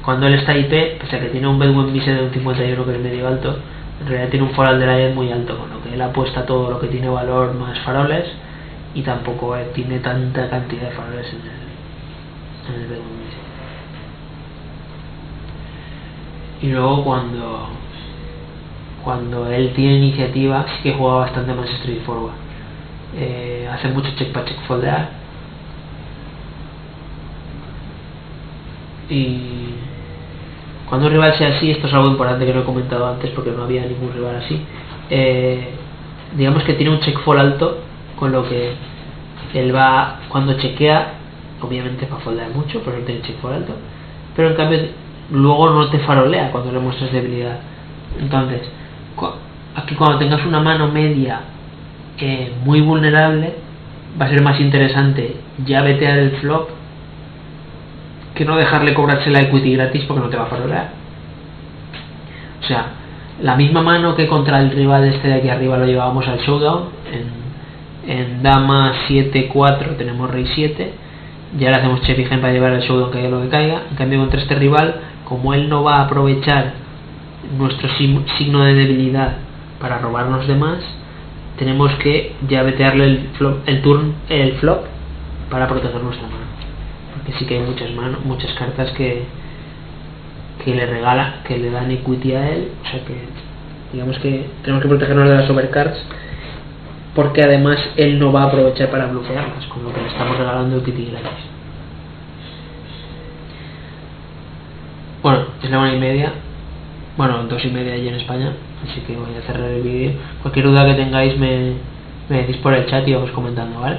cuando él está IP, pese a que tiene un buen Bisset de un 51 que es medio alto, en realidad tiene un foral de layer muy alto, con lo que él apuesta todo lo que tiene valor más faroles, y tampoco tiene tanta cantidad de faroles en el buen Bisset. Y luego cuando él tiene iniciativa sí que juega bastante más straightforward. Hace mucho check para check foldear, y cuando un rival sea así, esto es algo importante que no he comentado antes porque no había ningún rival así, digamos que tiene un check fold alto, con lo que él va, cuando chequea, obviamente va a foldear mucho, pero no tiene check fold alto, pero en cambio luego no te farolea cuando le muestras debilidad. Entonces aquí, cuando tengas una mano media muy vulnerable, va a ser más interesante ya vetear el flop que no dejarle cobrarse la equity gratis, porque no te va a farolear. O sea, la misma mano que contra el rival este de aquí arriba lo llevábamos al showdown, en dama 7-4 tenemos rey 7, ya le hacemos check behind para llevar al showdown, caiga lo que caiga. En cambio contra este rival, como él no va a aprovechar nuestro signo de debilidad para robarnos de más, tenemos que ya vetearle el flop para proteger nuestra mano, porque sí que hay muchas cartas que le regalan, que le dan equity a él. O sea que digamos que tenemos que protegernos de las overcards, porque además él no va a aprovechar para bloquearlas, con lo que le estamos regalando equity gratis. Bueno, es la 1:30, bueno, 2:30 allí en España, así que voy a cerrar el vídeo. Cualquier duda que tengáis me decís por el chat y vamos comentando, ¿vale?